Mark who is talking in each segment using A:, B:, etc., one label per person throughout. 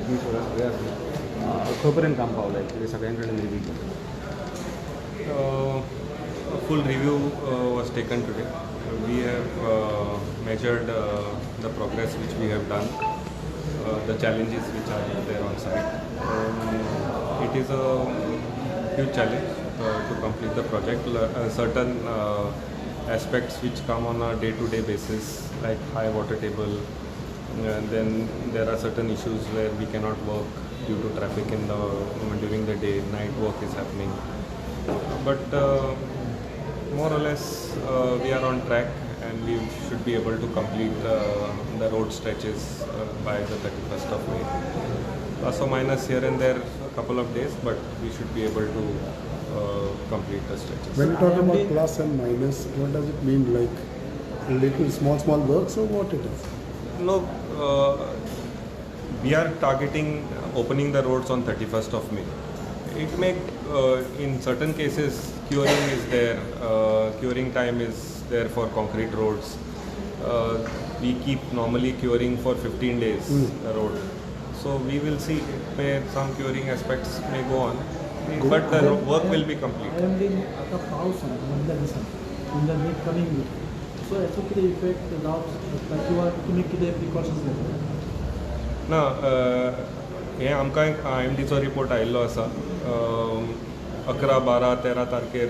A: Techniques वगैरे सगळे असले खंयपर्यंत काम पावलं आहे सगळ्यांकडे रिव्ह्यू केलं.
B: Full review was taken today. We have measured the progress which we have done, the challenges which are there on site. It is a huge challenge to complete the project. Certain aspects which come on a day-to-day basis, like high water table, and then there are certain issues where we cannot work due to traffic during the day. Night work is happening, but more or less we are on track, and we should be able to complete the road stretches by the 31st of May. Plus or minus here and there a couple of days, but we should be able to complete the stretches.
C: When you talk about plus and minus, what does it mean? Like little small works, or what it is?
B: No, we are targeting opening the roads on 31st of May. It may, in certain cases, curing is there. Curing time is there for concrete roads. We keep normally curing for 15 days the road. So we will see. Some curing aspects may go on, but the work will be complete.
D: आता पाऊस मधल्या दिसात in the coming week सो हेचो कितें effect जावंक शकता किंवा तुमी कितें प्रिकॉशन्स घेतला
B: ना हे आमकां एक IMDचो रिपोर्ट आयिल्लो आसा 11, 12, 13 तारखेर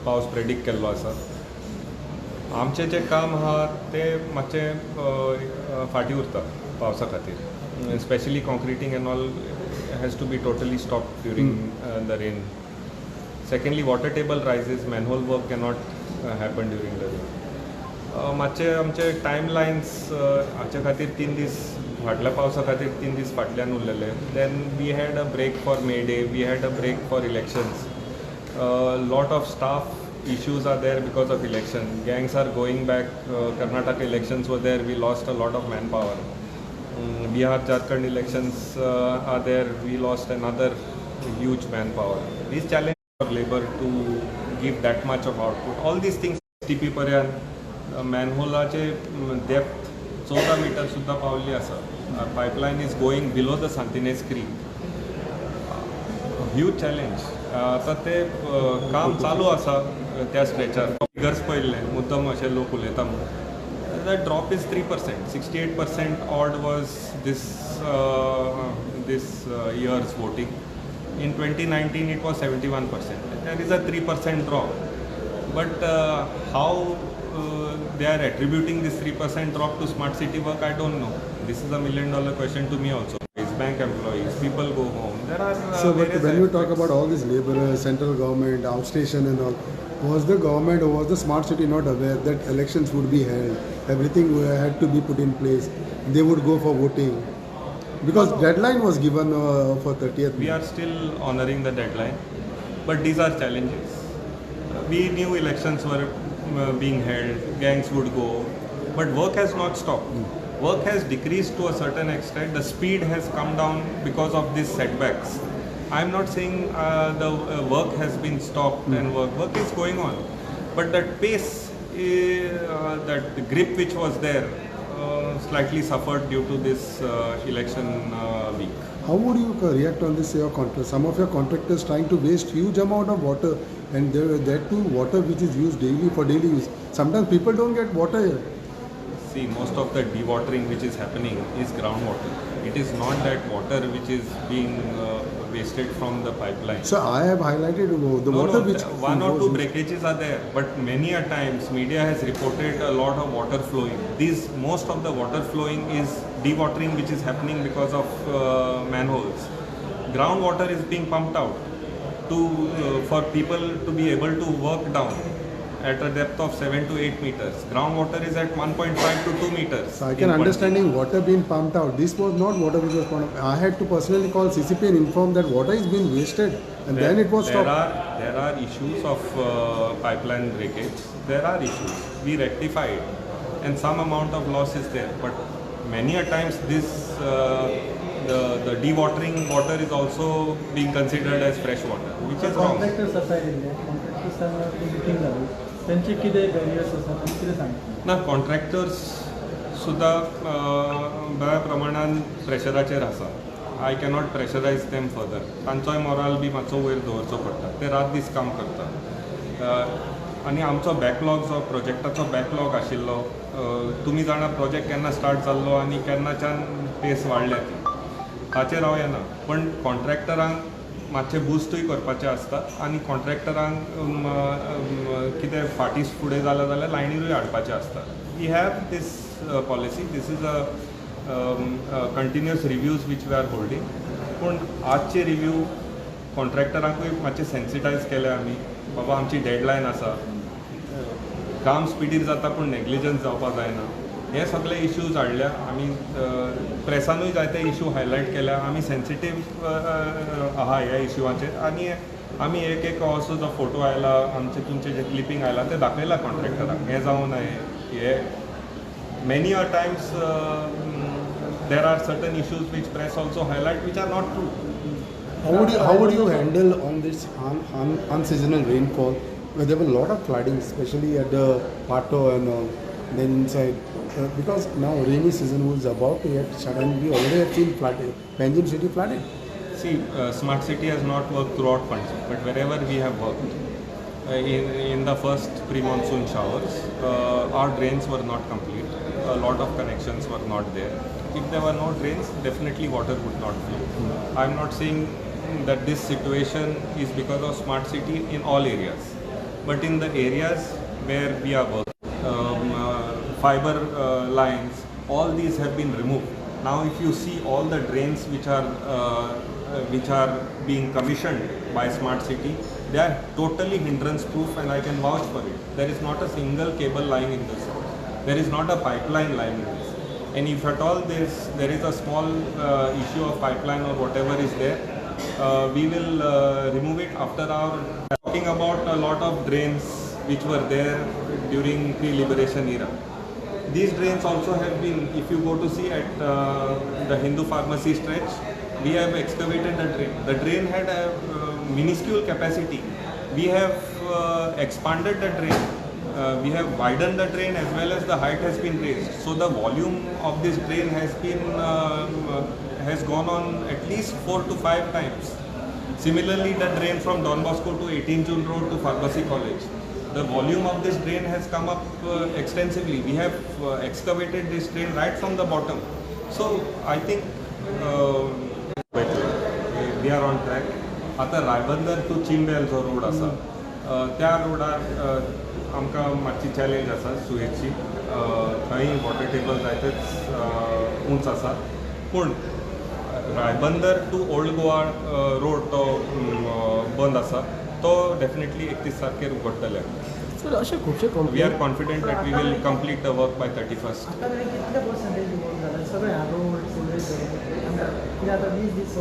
B: पावस प्रेडिक्ट केल्लो आसा. आमचें जें काम आहा तें मातशें फाटीं उरता पावसा खातीर. Specially concreting and all has to be totally stopped during the rain. Secondly, water table rises, manhole work cannot happen during the rain. मातशे आमचे टायमलायन्स हाचे खातीर 3 दीस फाटल्या पावसा खातीर 3 दीस फाटल्यान उरलेले. Then we had a break for May Day, we had a break for elections. Lot of staff issues are there because of election. Gangs are going back. Karnataka elections were there. We lost a lot of manpower. Bihar, Jharkhand elections are there. We lost another huge manpower. These challenges for labor to give that much of output. All these things. STP पर्यंत manhole depth 14 metre सुद्धा पावली आसा. Pipeline is going below the Santinez Creek. Huge challenge. आता ते काम चालू आसा त्या स्ट्रेचार. फिगर्स पळयल्ले मुद्दम अशे लोक उलयता म्हणून. The drop is 3%. 68% odd was this year's voting. In 2019 it was 71%. There is a 3% drop. But how they are attributing this 3% drop to smart city work, I don't know. This is a $1 million question to me also. It's bank employees, people go home. There are
C: So but when you talk about all these laborers, central government, outstation and all, was the government or was the smart city not aware that elections would be held? Everything had to be put in place. They would go for voting. Because deadline was given for 30th.
B: We are still honoring the deadline. But these are challenges. We knew elections were being held, gangs would go. But work has not stopped. Work has decreased to a certain extent. The speed has come down because of these setbacks. I'm not saying the work has been stopped and work is going on, but that pace, that grip which was there, slightly suffered due to this election week.
C: How would you react on this? Some of your contractors trying to waste huge amount of water, and that too water which is used daily for daily use. Sometimes people don't get water here.
B: See, most of the dewatering which is happening is groundwater. It is not that water which is being wasted from the pipeline.
C: So I have highlighted the water which...
B: One or two breakages are there, but many a times media has reported a lot of water flowing. Most of the water flowing is dewatering which is happening because of manholes. Groundwater is being pumped out for people to be able to work down at a depth of 7 to 8 meters. Groundwater is at 1.5 to 2 meters.
C: So I can understanding water being pumped out. This was not water which was pumped out. I had to personally call CCP and inform that water is being wasted, and then it was stopped.
B: There are issues of pipeline breakage. There are issues. We rectify it, and some amount of loss is there. But many a times the dewatering water is also being considered as fresh water, which is wrong.
D: Contractors आसा कॉन्ट्रॅक्टर्सांची meeting जाली त्यांचे कितें barriers आसा कितें सांगता
B: ना contractors सुद्दां बऱ्या प्रमाणान प्रेशराचेर आसा. I cannot pressurise them further. तांचोय मोराल बी मातसो वयर दवरचो पडटा. ते रात दीस काम करता. आनी आमचो बॅकलॉग जो प्रोजेक्टाचो बॅकलॉग आशिल्लो, तुमी जाणा प्रोजेक्ट केन्ना स्टार्ट जाल्लो आनी केन्नाच्यान पेस वाडल्या ती, हाचेर हांव येना. पण कॉन्ट्रॅक्टरांक मातशें बुस्टूय करपाचें आसता आनी कॉन्ट्रॅक्टरांक कितें फाटीं फुडें जालें जाल्यार लायनीरूय हाडपाचें आसता. We have this policy. This is a continuous reviews which we are holding. पूण आजचे रिव्यू कॉन्ट्रॅक्टरांकूय मातशें सेन्सिटायज केले आमी. बाबा आमची डेडलायन आसा, काम स्पिडीर जाता पूण नेग्लिजन्स जावपाक जायना. हे सगळे इश्यूज हाडल्या आमी. प्रेसानूय जायते इश्यू हायलायट केल्या. आमी सेन्सिटीव आहा ह्या इश्यूवाचेर आनी आमी एक एक असो जो फोटो आयला, आमचे तुमचे जे क्लिपींग आयला ते दाखयला कॉन्ट्रॅक्टराक. हें जावं नये. हे many a times there are certain issues which press also highlight which are not true.
C: How would you handle on this unseasonal rainfall where there were a lot of flooding, especially at the Pato and then inside? Because now rainy season was about to get suddenly we already have seen flooded. Panjim city flooded.
B: See, Smart City has not worked throughout Panjim, but wherever we have worked, in the first pre-monsoon showers, our drains were not complete. A lot of connections were not there. If there were no drains, definitely water would not flow. I'm not saying that this situation is because of Smart City in all areas, but in the areas where we are working, fiber lines, all these have been removed. Now, if you see all the drains which are being commissioned by Smart City, they are totally hindrance proof, and I can vouch for it. There is not a single cable lying in this. There is not a pipeline lying in this. And if at all there is a small issue of pipeline or whatever is there, we will remove it after our talking about a lot of drains which were there during pre-liberation era. These drains also have been, if you go to see at the Hindu pharmacy stretch, we have excavated the drain. The drain had a minuscule capacity. We have expanded the drain. We have widened the drain as well as the height has been raised. So the volume of this drain has gone on at least 4 to 5 times. Similarly, the drain from Don Bosco to 18 June Road to Pharmacy College, the volume of this drain has come up extensively. We have excavated this drain right from the bottom. So I think we are on track. आता Ribandar to चिंबेल जो road आसा, त्या रोडार आमकां मातशी challenge आसा सुयेची. थंय water table जायतेच उंच आसा. पूण Raibandar to Old Goa road तो बंद आसा. तो डेफिनेटली 31 तारखेर उगडटले.
D: सर अशें खुबशे
B: we are confident that we will complete the work by 31st.
D: आतां कितले पर्संटेज वर्क जालें सगळें ह्या रोड कितें आतां 20 दीस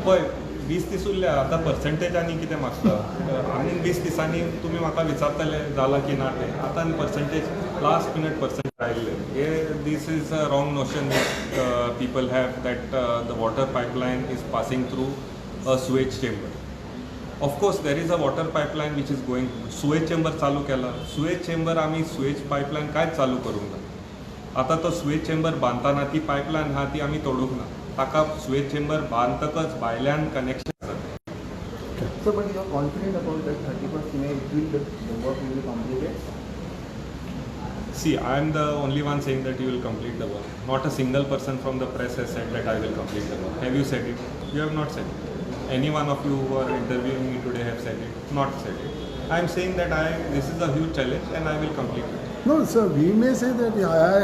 B: पळय 20 दीस उरल्या. आतां पर्संटेज आनी कितें मागता? आनी 20 दिसांनी तुमी म्हाका विचारतले जाला की ना तें. आतां पर्संटेज लास्ट मिनट पर्संटेज आयिल्ले. हे this is a wrong notion people have that the water pipeline is passing through a sewage chamber. Of course there is a water pipeline which is going. Sewage chamber चालू केला. Sewage chamber आमी sewage pipeline कांयच चालू करूंक ना. आतां तो sewage chamber बांदतना ती पायपलायन आहा ती आमी तोडूंक ना. ताका सुवेज चेंबर बांदतकच भायल्यान कनेक्शन जाता.
E: So, but you are confident about that 31st May the work will be completed?
B: See, I am the only one saying that you will complete the work. Not a single person from the press has said that I will complete the work. Have you said it? You have not said it. Any one of you who are interviewing me today have said it? Not said it. I am saying that this is a huge challenge and I will complete it.
C: No, sir, we may say that